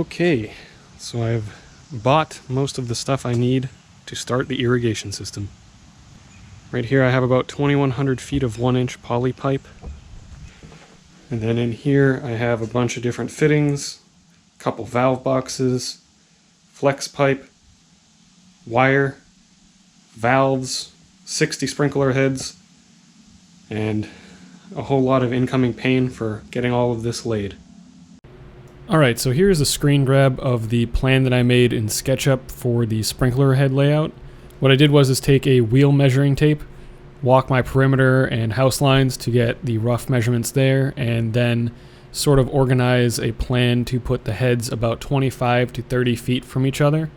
Okay, so I've bought most of the stuff I need to start the irrigation system. Right here I have about 2,100 feet of 1-inch poly pipe. And then in here I have a bunch of different fittings, a couple valve boxes, flex pipe, wire, valves, 60 sprinkler heads, and a whole lot of incoming pain for getting all of this laid. Alright, so here's a screen grab of the plan that I made in SketchUp for the sprinkler head layout. What I did was take a wheel measuring tape, walk my perimeter and house lines to get the rough measurements there, and then sort of organize a plan to put the heads about 25 to 30 feet from each other.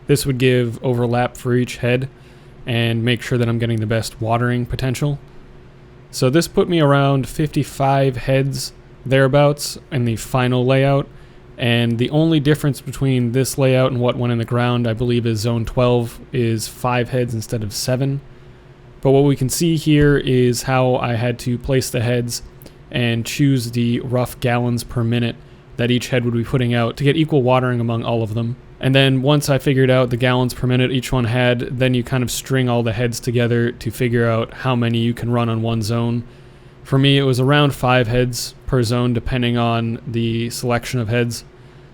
This would give overlap for each head and make sure that I'm getting the best watering potential. So this put me around 55 heads thereabouts in the final layout. And the only difference between this layout and what went in the ground, I believe, is zone 12 is 5 heads instead of 7. But what we can see here is how I had to place the heads and choose the rough gallons per minute that each head would be putting out to get equal watering among all of them. And then once I figured out the gallons per minute each one had, then you kind of string all the heads together to figure out how many you can run on one zone. For me, it was around 5 heads per zone, depending on the selection of heads.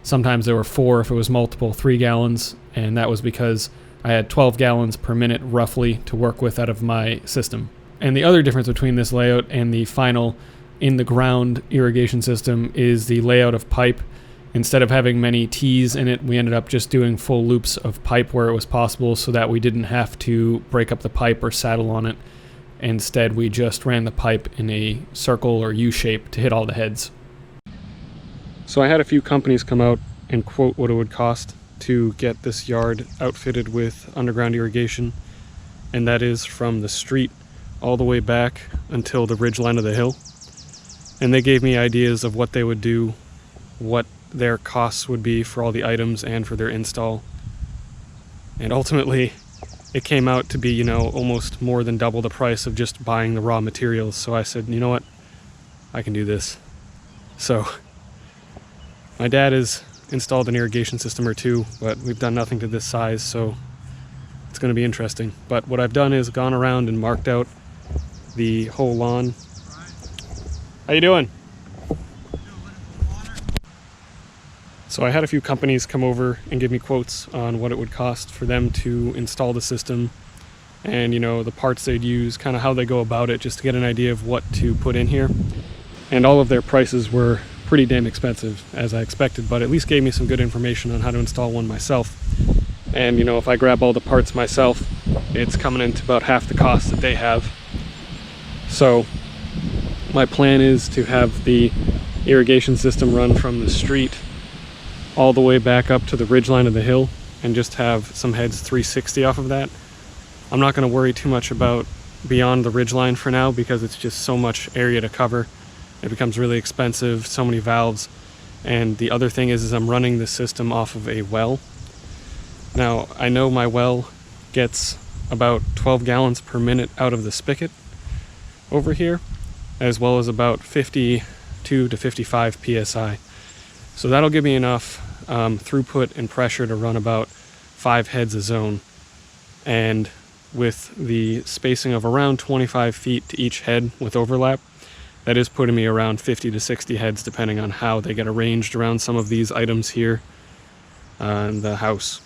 Sometimes there were 4 if it was multiple 3 gallons, and that was because I had 12 gallons per minute roughly to work with out of my system. And the other difference between this layout and the final in-the-ground irrigation system is the layout of pipe. Instead of having many T's in it, we ended up just doing full loops of pipe where it was possible so that we didn't have to break up the pipe or saddle on it. Instead, we just ran the pipe in a circle or U-shape to hit all the heads. So I had a few companies come out and quote what it would cost to get this yard outfitted with underground irrigation, and that is from the street all the way back until the ridge line of the hill. And they gave me ideas of what they would do, what their costs would be for all the items and for their install. And ultimately, it came out to be, almost more than double the price of just buying the raw materials. So I said, you know what, I can do this. So my dad has installed an irrigation system or two, but we've done nothing to this size, so it's going to be interesting. But what I've done is gone around and marked out the whole lawn. How you doing? So I had a few companies come over and give me quotes on what it would cost for them to install the system and, the parts they'd use, kind of how they go about it, just to get an idea of what to put in here. And all of their prices were pretty damn expensive, as I expected, but at least gave me some good information on how to install one myself. And, if I grab all the parts myself, it's coming into about half the cost that they have. So my plan is to have the irrigation system run from the street all the way back up to the ridge line of the hill and just have some heads 360 off of that. I'm not going to worry too much about beyond the ridge line for now because it's just so much area to cover. It becomes really expensive, so many valves. And the other thing is I'm running this system off of a well. Now, I know my well gets about 12 gallons per minute out of the spigot over here, as well as about 52 to 55 psi. So that'll give me enough throughput and pressure to run about 5 heads a zone. And with the spacing of around 25 feet to each head with overlap, that is putting me around 50 to 60 heads depending on how they get arranged around some of these items here in the house.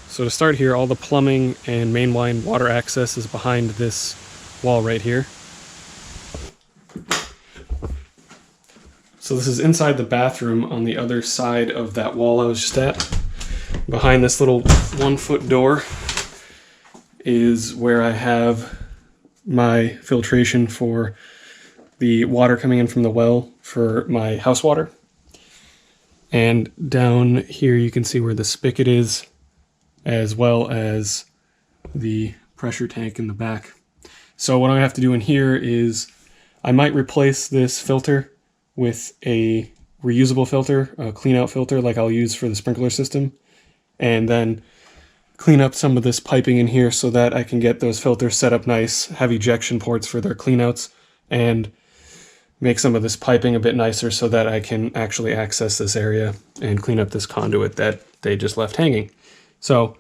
So to start here, all the plumbing and mainline water access is behind this wall right here. So this is inside the bathroom on the other side of that wall I was just at. Behind this little 1-foot door is where I have my filtration for the water coming in from the well for my house water. And down here you can see where the spigot is, as well as the pressure tank in the back. So what I have to do in here is I might replace this filter with a reusable filter, a clean out filter like I'll use for the sprinkler system, and then clean up some of this piping in here so that I can get those filters set up nice, have ejection ports for their cleanouts, and make some of this piping a bit nicer so that I can actually access this area and clean up this conduit that they just left hanging. So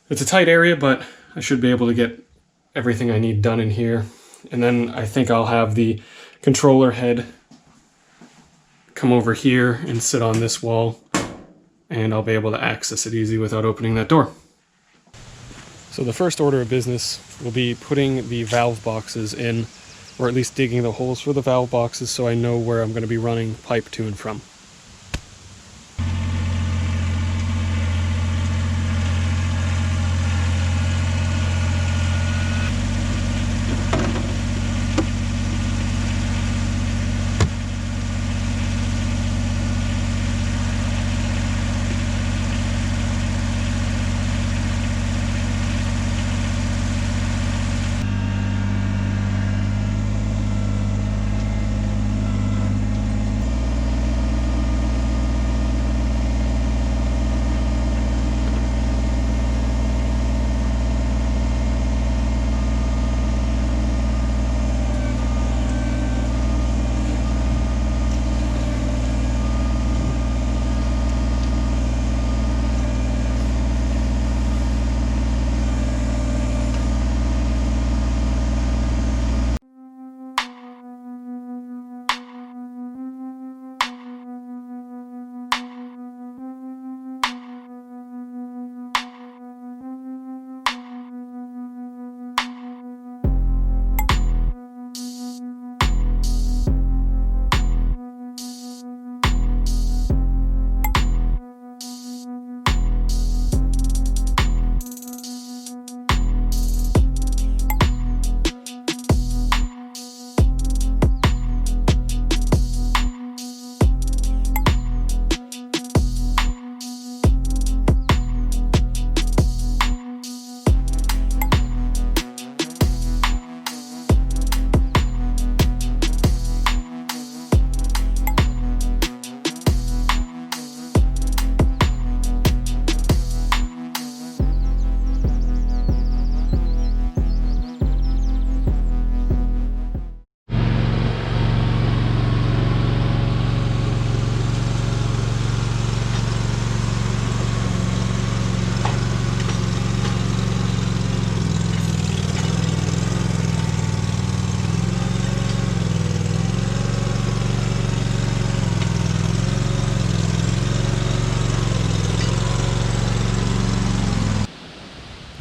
it's a tight area, but I should be able to get everything I need done in here. And then I think I'll have the controller head come over here and sit on this wall, and I'll be able to access it easy without opening that door. So the first order of business will be putting the valve boxes in, or at least digging the holes for the valve boxes so I know where I'm going to be running pipe to and from.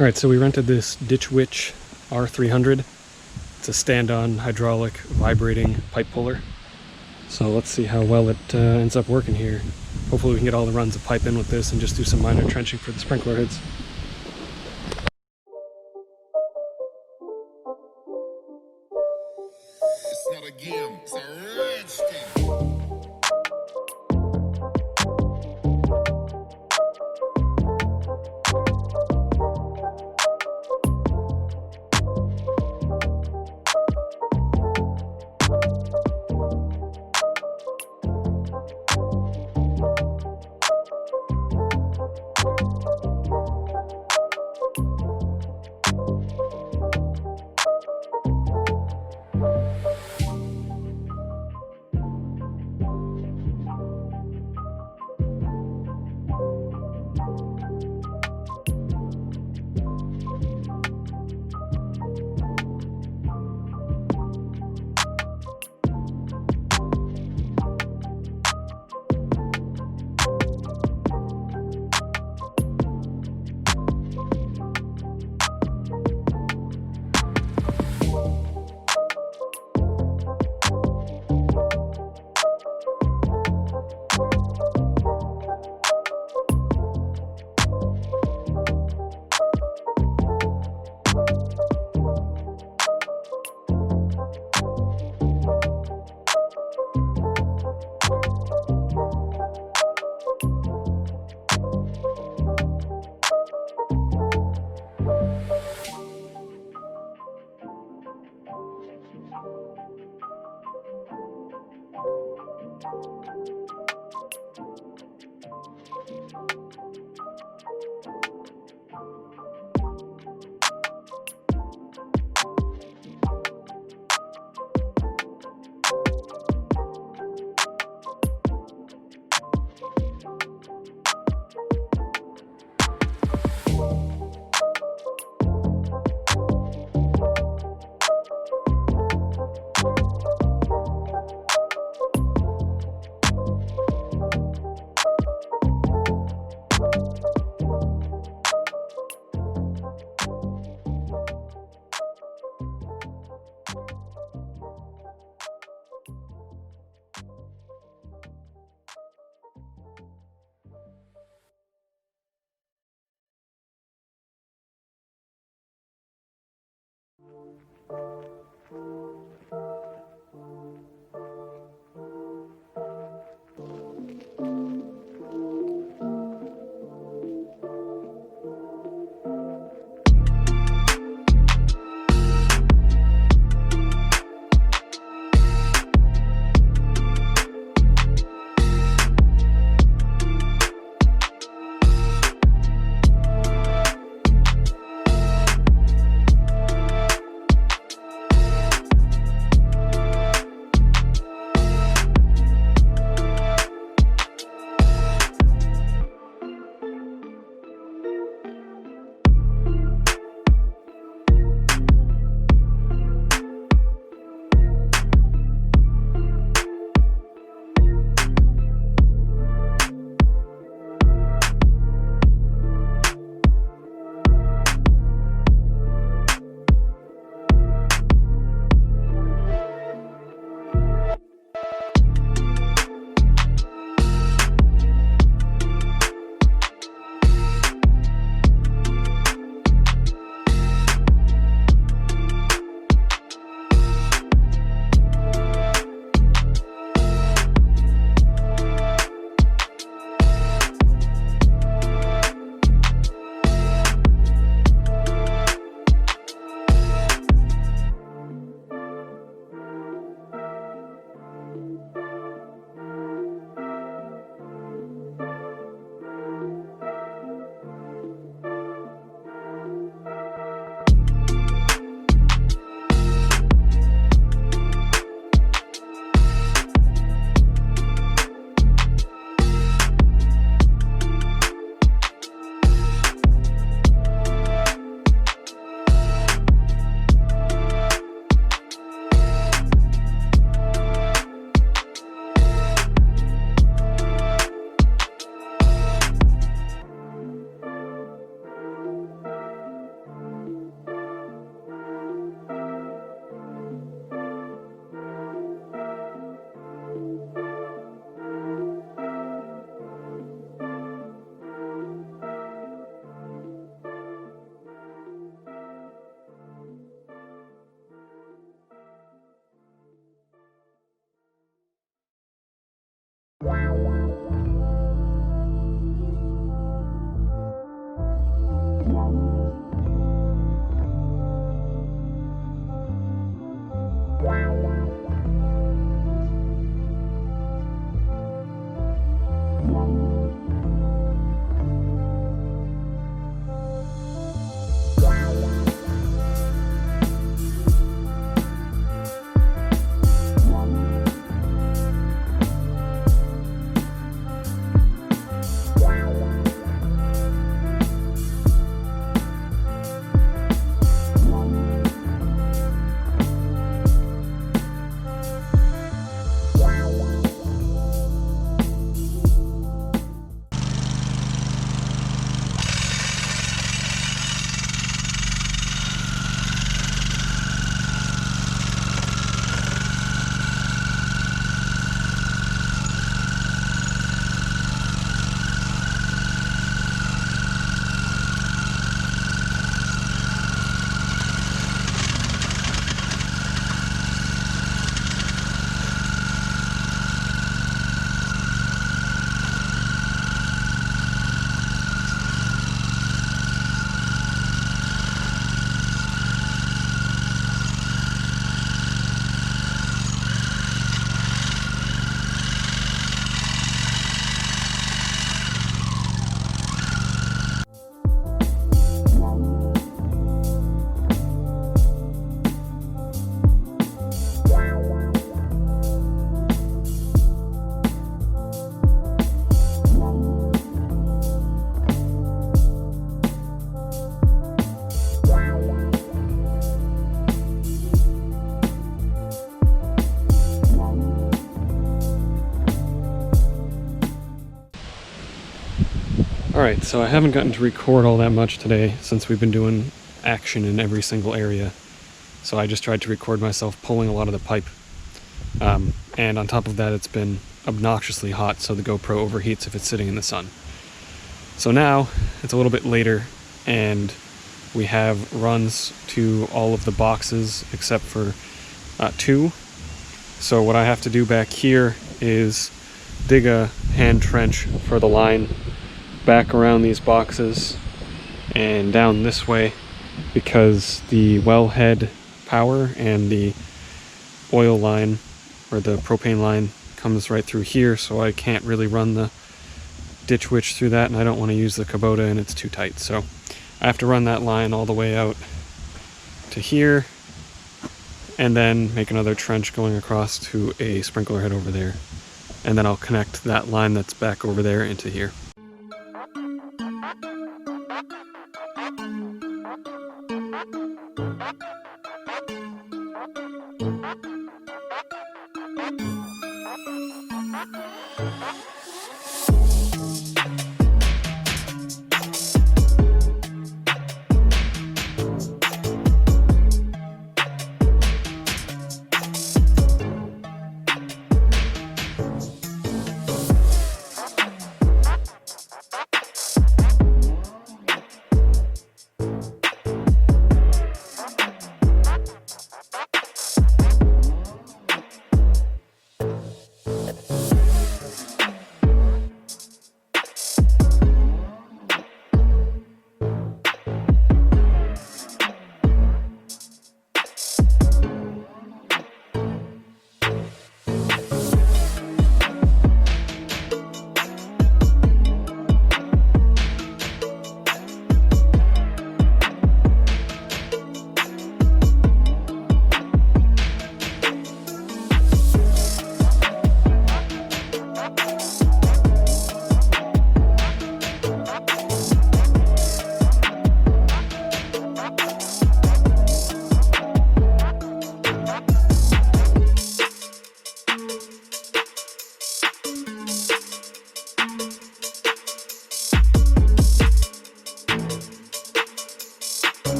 Alright, so we rented this Ditch Witch R300. It's a stand-on hydraulic vibrating pipe puller. So let's see how well it ends up working here. Hopefully we can get all the runs of pipe in with this and just do some minor trenching for the sprinkler heads. It's not a game, it's a rich thing. Alright, so I haven't gotten to record all that much today since we've been doing action in every single area. So I just tried to record myself pulling a lot of the pipe. And on top of that, it's been obnoxiously hot, so the GoPro overheats if it's sitting in the sun. So now, it's a little bit later, and we have runs to all of the boxes except for 2. So what I have to do back here is dig a hand trench for the line back around these boxes and down this way, because the wellhead power and the oil line or the propane line comes right through here, so I can't really run the ditch witch through that, and I don't want to use the Kubota and it's too tight, so I have to run that line all the way out to here and then make another trench going across to a sprinkler head over there, and then I'll connect that line that's back over there into here.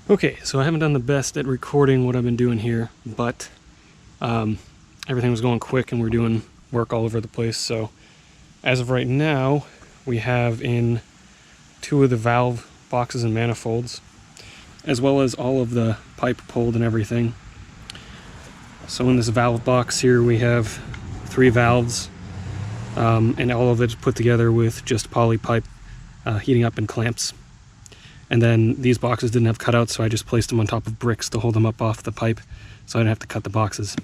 Okay, so I haven't done the best at recording what I've been doing here, but everything was going quick and we're doing work all over the place. So as of right now, we have in 2 of the valve boxes and manifolds, as well as all of the pipe pulled and everything. So in this valve box here, we have 3 valves, and all of it's put together with just poly pipe heating up in clamps. And then these boxes didn't have cutouts, so I just placed them on top of bricks to hold them up off the pipe, so I didn't have to cut the boxes.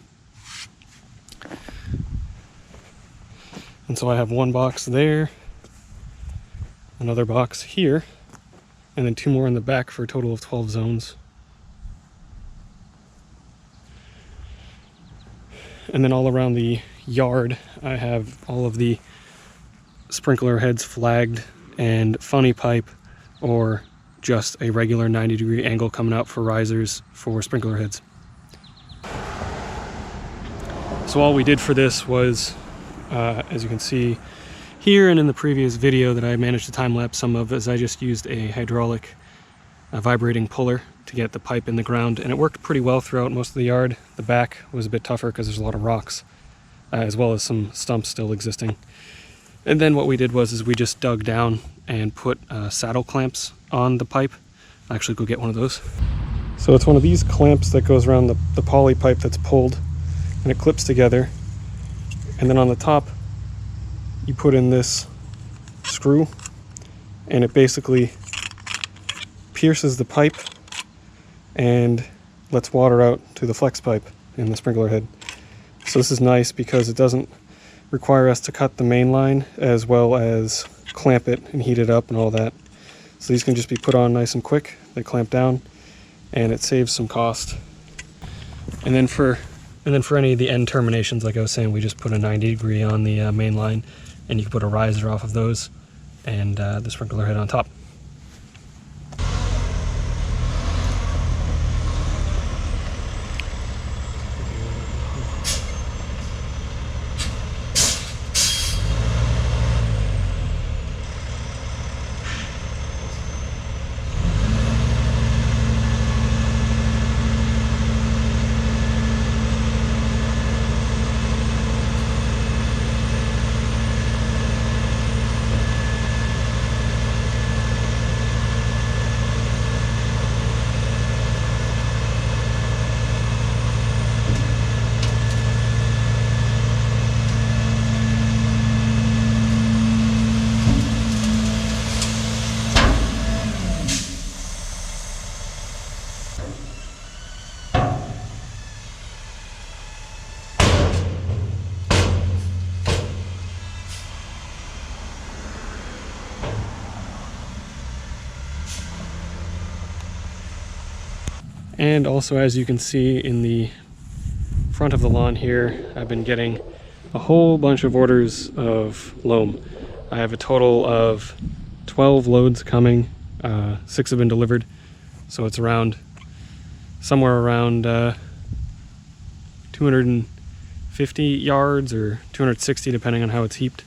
And so I have 1 box there, another box here, and then 2 more in the back for a total of 12 zones. And then all around the yard, I have all of the sprinkler heads flagged and funny pipe, or just a regular 90-degree angle coming out for risers for sprinkler heads. So all we did for this was, as you can see here and in the previous video that I managed to time-lapse some of, is I just used a hydraulic vibrating puller to get the pipe in the ground, and it worked pretty well throughout most of the yard. The back was a bit tougher because there's a lot of rocks, as well as some stumps still existing. And then what we did was we just dug down and put saddle clamps on the pipe. I'll actually go get one of those. So it's one of these clamps that goes around the poly pipe that's pulled, and it clips together. And then on the top, you put in this screw, and it basically pierces the pipe and lets water out to the flex pipe in the sprinkler head. So this is nice because it doesn't require us to cut the main line as well as clamp it and heat it up and all that. So these can just be put on nice and quick. They clamp down and it saves some cost. And then for any of the end terminations, like I was saying, we just put a 90-degree on the main line, and you can put a riser off of those and the sprinkler head on top. And also, as you can see in the front of the lawn here, I've been getting a whole bunch of orders of loam. I have a total of 12 loads coming, 6 have been delivered, so it's somewhere around 250 yards or 260 depending on how it's heaped.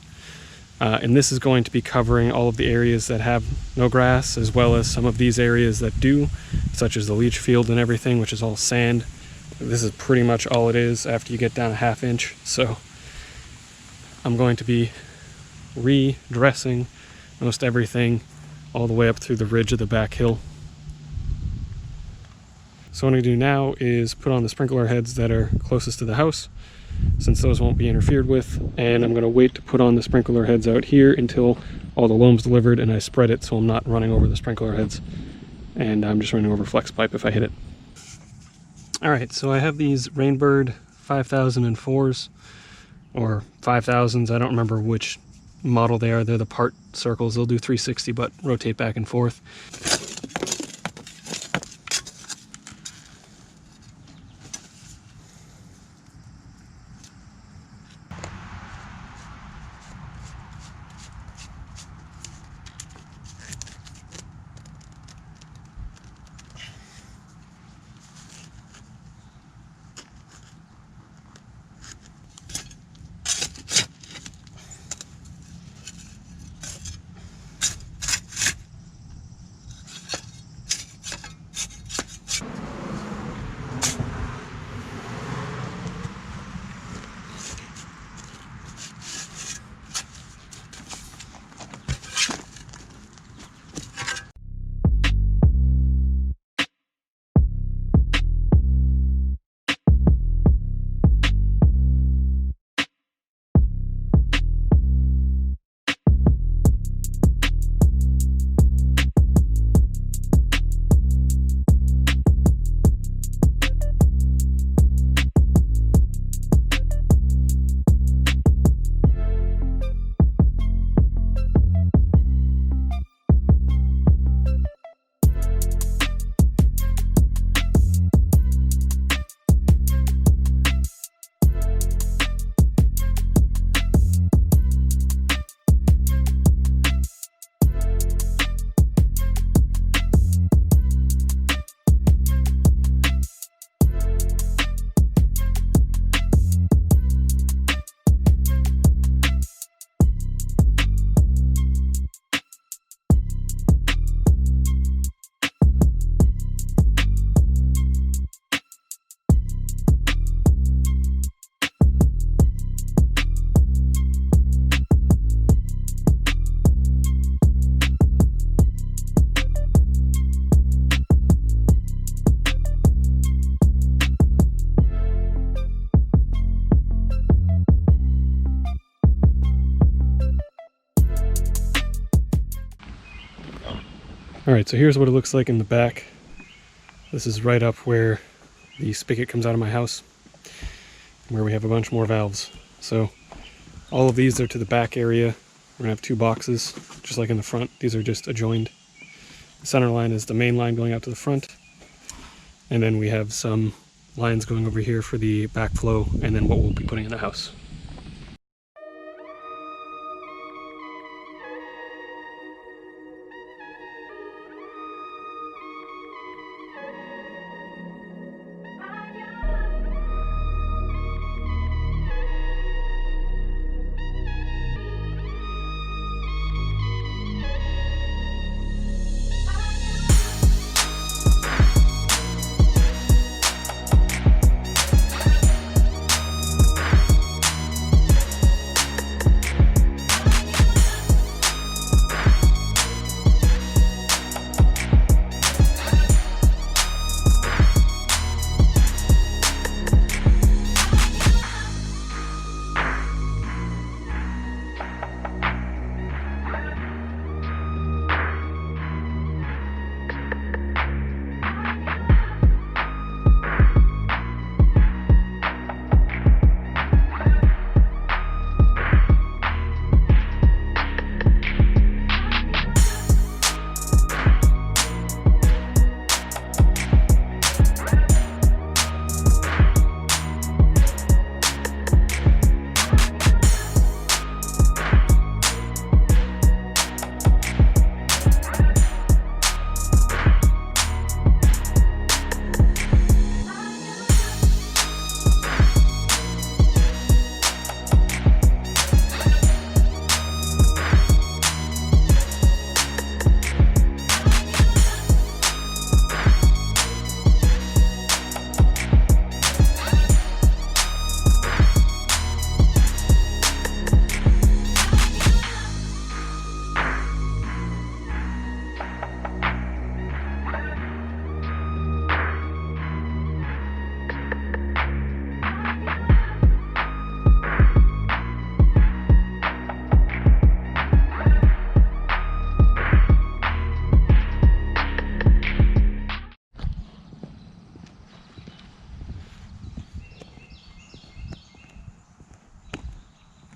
And this is going to be covering all of the areas that have no grass, as well as some of these areas that do, such as the leach field and everything, which is all sand. This is pretty much all it is after you get down a ½ inch. So I'm going to be redressing most everything all the way up through the ridge of the back hill. So what I'm going to do now is put on the sprinkler heads that are closest to the house, since those won't be interfered with, and I'm going to wait to put on the sprinkler heads out here until all the loam's delivered and I spread it so I'm not running over the sprinkler heads, and I'm just running over flex pipe if I hit it. Alright, so I have these Rainbird 5004s, or 5000s, I don't remember which model they are. They're the part circles. They'll do 360 but rotate back and forth. Alright, so here's what it looks like in the back. This is right up where the spigot comes out of my house, where we have a bunch more valves. So all of these are to the back area. We're gonna have two boxes, just like in the front. These are just adjoined. The center line is the main line going out to the front. And then we have some lines going over here for the backflow, and then what we'll be putting in the house.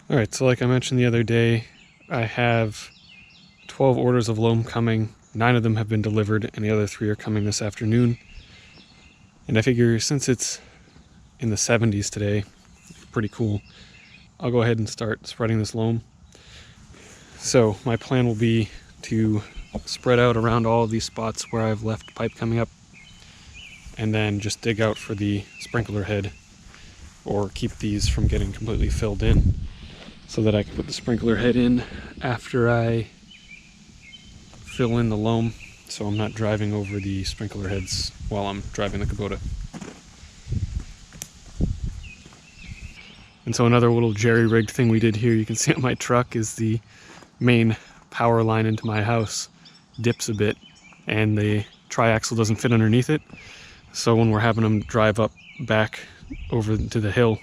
Alright, so like I mentioned the other day, I have 12 orders of loam coming. 9 of them have been delivered, and the other 3 are coming this afternoon. And I figure since it's in the 70s today, pretty cool, I'll go ahead and start spreading this loam. So my plan will be to spread out around all of these spots where I've left pipe coming up, and then just dig out for the sprinkler head, or keep these from getting completely filled in, so that I can put the sprinkler head in after I fill in the loam, so I'm not driving over the sprinkler heads while I'm driving the Kubota. And so another little jerry-rigged thing we did here, you can see on my truck, is the main power line into my house dips a bit, and the triaxle doesn't fit underneath it. So when we're having them drive up back over to the hill,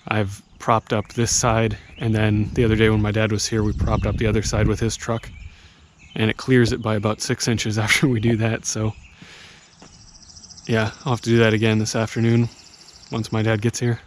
I've propped up this side, and then the other day when my dad was here, we propped up the other side with his truck, and it clears it by about 6 inches after we do that. So yeah, I'll have to do that again this afternoon once my dad gets here.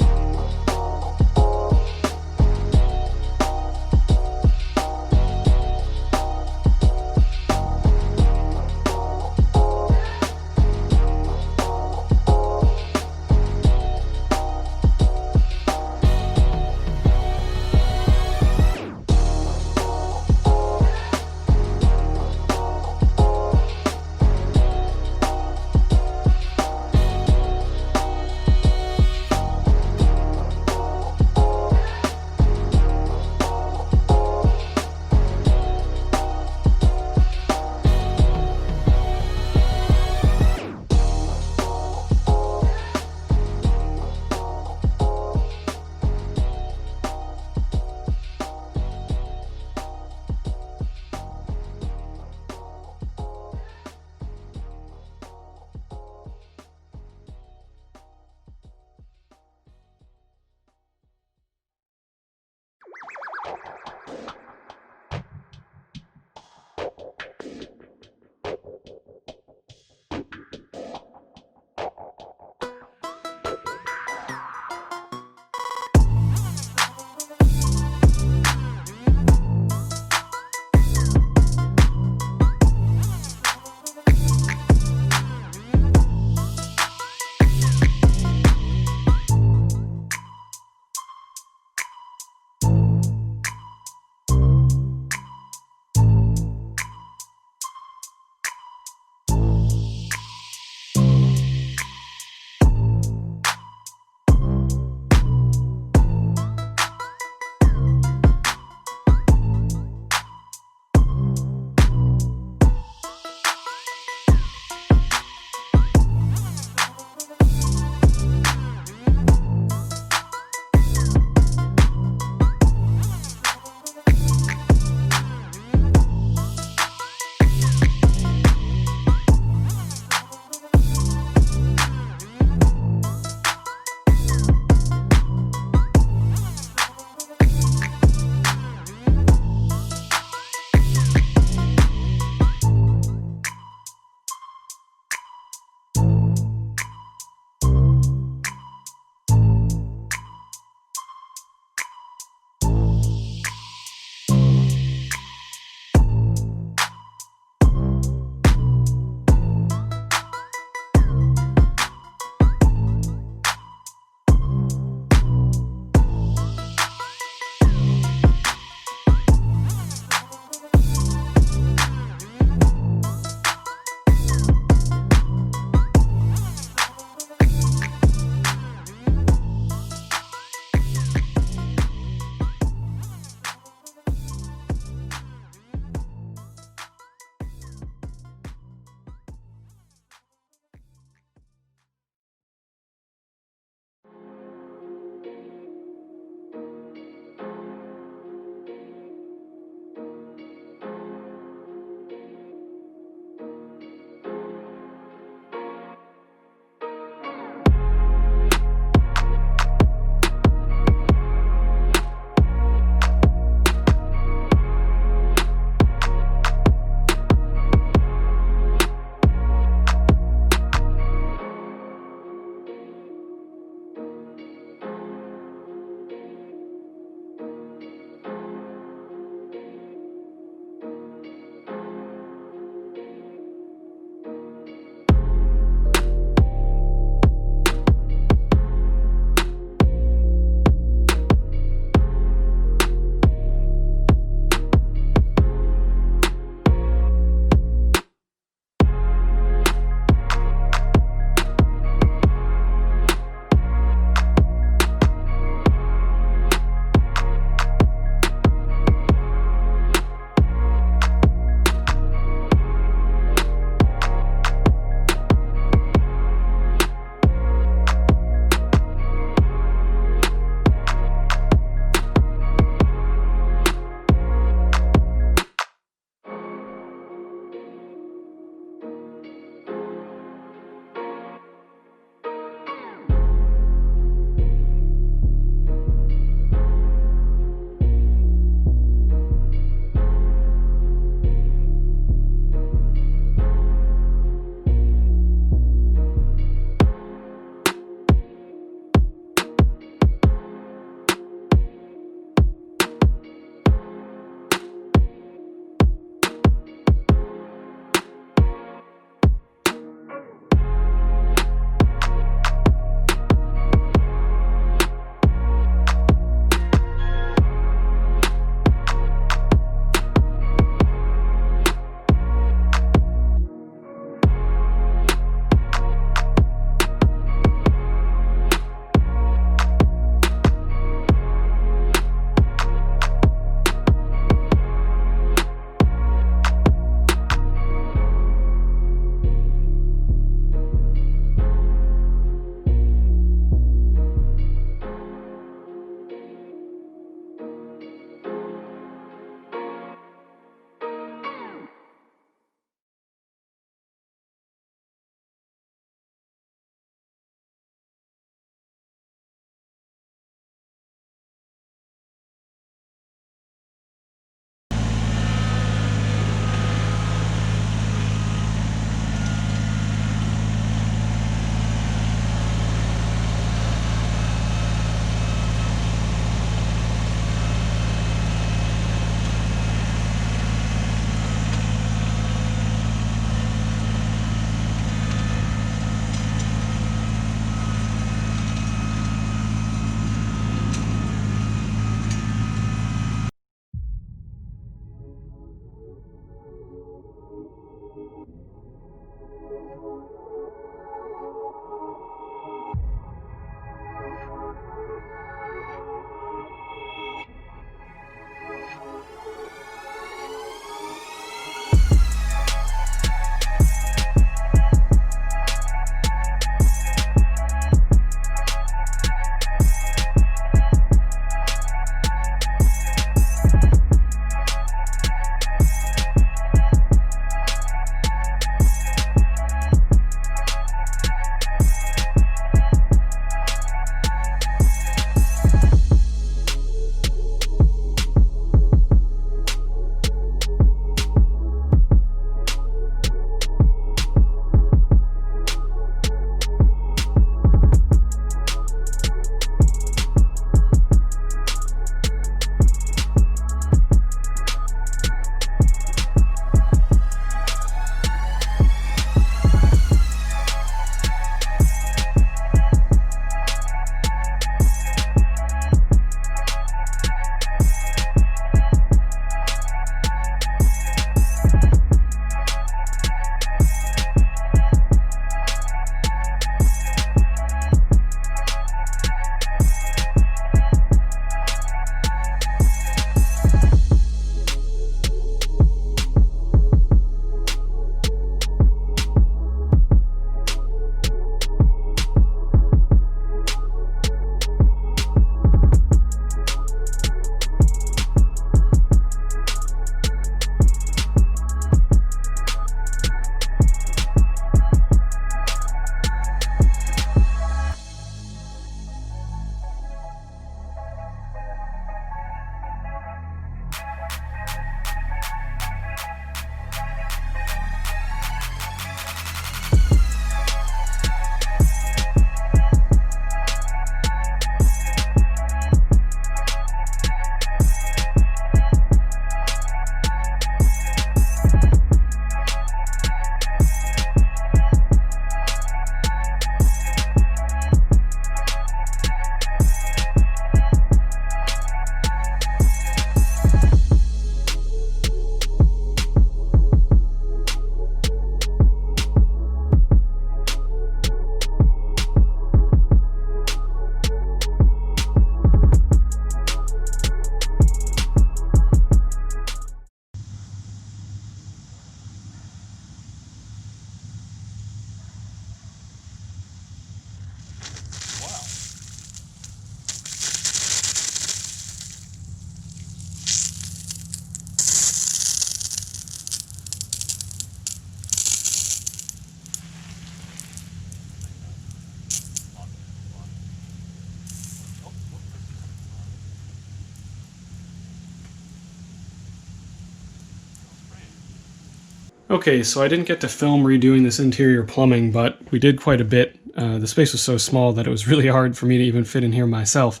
Okay, so I didn't get to film redoing this interior plumbing, but we did quite a bit. The space was so small that it was really hard for me to even fit in here myself,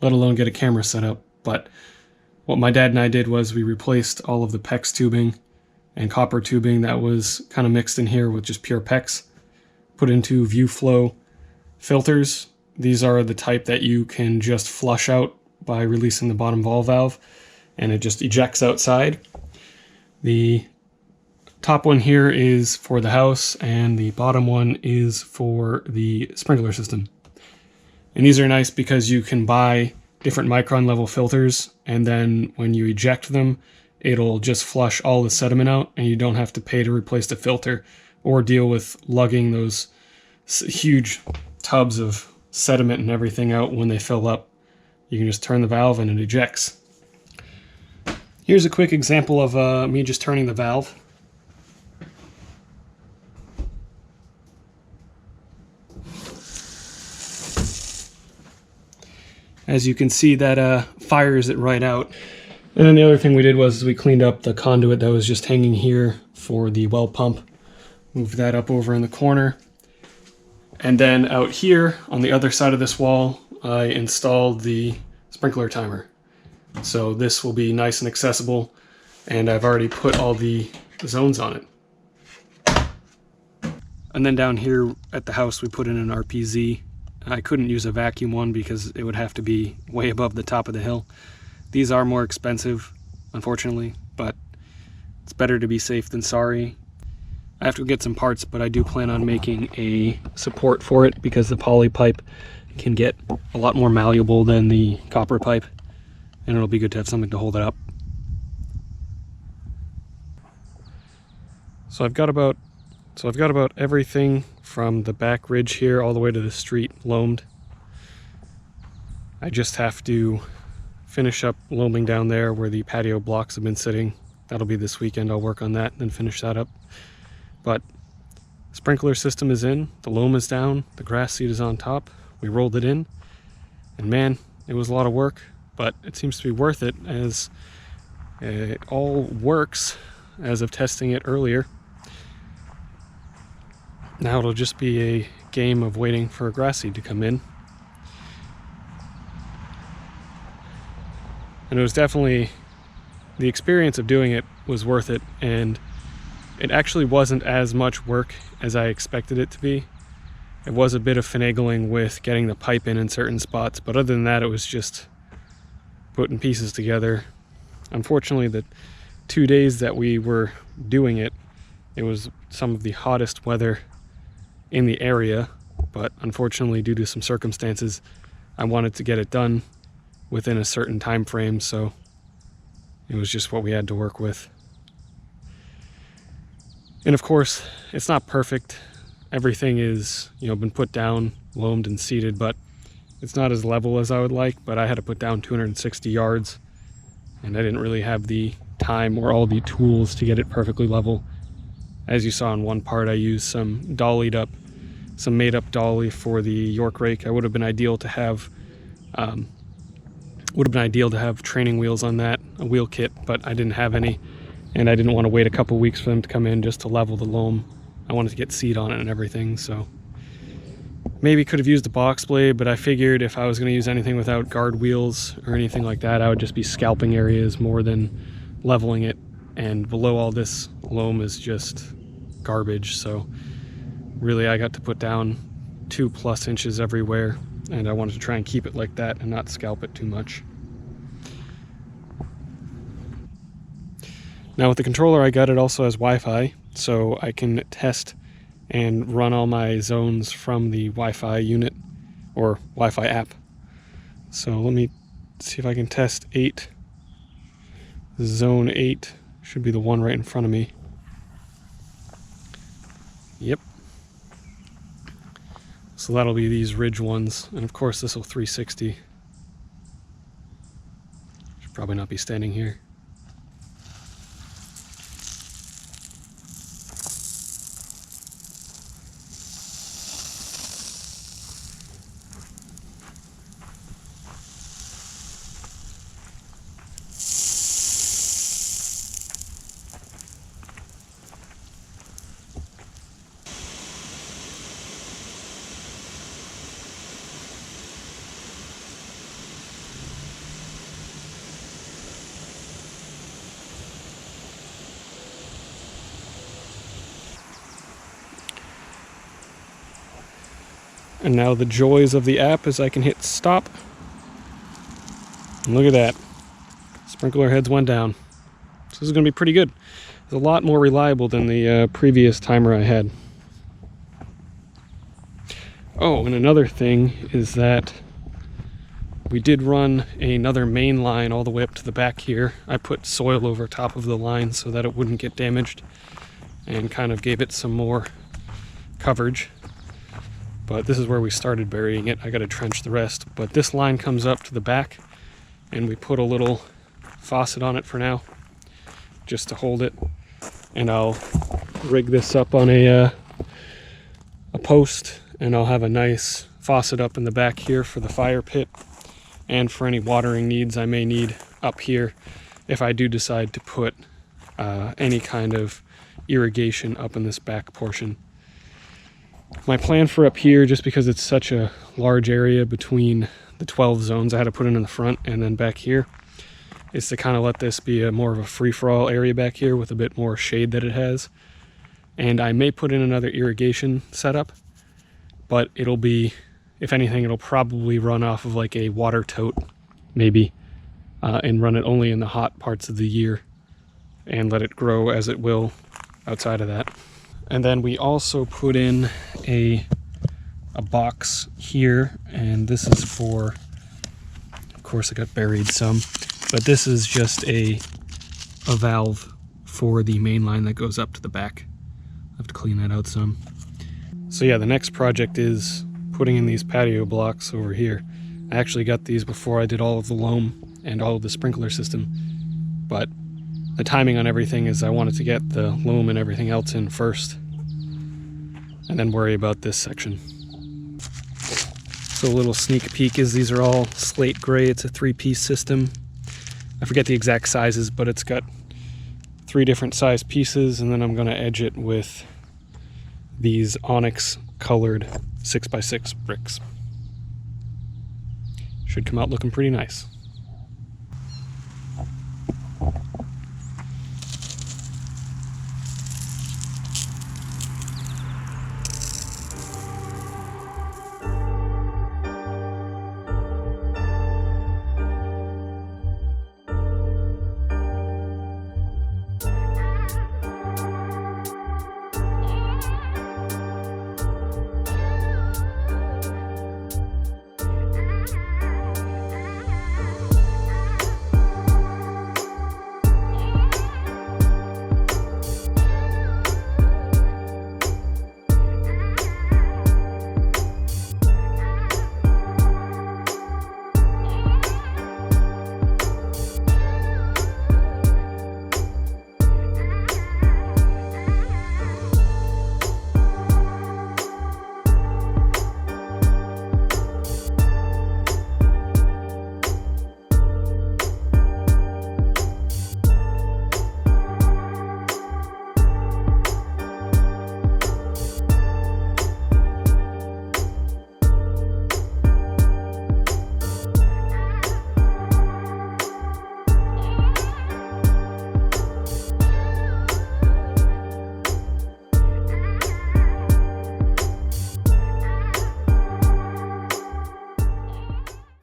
let alone get a camera set up. But what my dad and I did was we replaced all of the PEX tubing and copper tubing that was kind of mixed in here with just pure PEX, put into view flow filters. These are the type that you can just flush out by releasing the bottom ball valve, and it just ejects outside. The top one here is for the house, and the bottom one is for the sprinkler system. And these are nice because you can buy different micron level filters, and then when you eject them, it'll just flush all the sediment out, and you don't have to pay to replace the filter or deal with lugging those huge tubs of sediment and everything out when they fill up. You can just turn the valve and it ejects. Here's a quick example of me just turning the valve. As you can see, that fires it right out. And then the other thing we did was we cleaned up the conduit that was just hanging here for the well pump. Moved that up over in the corner. And then out here on the other side of this wall, I installed the sprinkler timer. So this will be nice and accessible, and I've already put all the zones on it. And then down here at the house we put in an RPZ. I couldn't use a vacuum one because it would have to be way above the top of the hill. These are more expensive, unfortunately, but it's better to be safe than sorry. I have to get some parts, but I do plan on making a support for it because the poly pipe can get a lot more malleable than the copper pipe, and it'll be good to have something to hold it up. So I've got about everything from the back ridge here all the way to the street loamed. I just have to finish up loaming down there where the patio blocks have been sitting. That'll be this weekend. I'll work on that and then finish that up. But sprinkler system is in, the loam is down, the grass seed is on top. We rolled it in, and man, it was a lot of work, but it seems to be worth it as it all works as of testing it earlier. Now it'll just be a game of waiting for a grass seed to come in. And it was definitely, the experience of doing it was worth it, and it actually wasn't as much work as I expected it to be. It was a bit of finagling with getting the pipe in certain spots, but other than that, it was just putting pieces together. Unfortunately, the 2 days that we were doing it, it was some of the hottest weather in the area, but unfortunately, due to some circumstances, I wanted to get it done within a certain time frame, so it was just what we had to work with. And of course, it's not perfect. Everything is, been put down, loamed and seeded, but it's not as level as I would like. But I had to put down 260 yards, and I didn't really have the time or all the tools to get it perfectly level. As you saw in one part, I used some made up dolly for the York rake. It would have been ideal to have training wheels on that, a wheel kit, but I didn't have any. And I didn't want to wait a couple weeks for them to come in just to level the loam. I wanted to get seed on it and everything, so maybe could have used a box blade, but I figured if I was going to use anything without guard wheels or anything like that, I would just be scalping areas more than leveling it. And below all this loam is just garbage, so really I got to put down 2+ inches everywhere, and I wanted to try and keep it like that and not scalp it too much. Now with the controller I got, it also has Wi-Fi, so I can test and run all my zones from the Wi-Fi unit or Wi-Fi app. So let me see if I can test 8. Zone 8 should be the one right in front of me. Yep. So that'll be these ridge ones, and of course this will 360. Should probably not be standing here. And now the joys of the app is I can hit stop. And look at that. Sprinkler heads went down. So this is going to be pretty good. It's a lot more reliable than the previous timer I had. Oh, and another thing is that we did run another main line all the way up to the back here. I put soil over top of the line so that it wouldn't get damaged and kind of gave it some more coverage. But this is where we started burying it. I got to trench the rest. But this line comes up to the back, and we put a little faucet on it for now, just to hold it. And I'll rig this up on a post, and I'll have a nice faucet up in the back here for the fire pit, and for any watering needs I may need up here if I do decide to put any kind of irrigation up in this back portion. My plan for up here, just because it's such a large area between the 12 zones I had to put in the front and then back here, is to kind of let this be more of a free-for-all area back here with a bit more shade that it has. And I may put in another irrigation setup, but it'll be, if anything, it'll probably run off of like a water tote, maybe, and run it only in the hot parts of the year and let it grow as it will outside of that. And then we also put in a box here, and this is for, of course it got buried some, but this is just a valve for the main line that goes up to the back. I have to clean that out some. So yeah, the next project is putting in these patio blocks over here. I actually got these before I did all of the loam and all of the sprinkler system, but the timing on everything is I wanted to get the loam and everything else in first, and then worry about this section. So a little sneak peek is these are all slate gray. It's a 3-piece system. I forget the exact sizes, but it's got 3 different size pieces, and then I'm going to edge it with these onyx colored 6x6 bricks. Should come out looking pretty nice.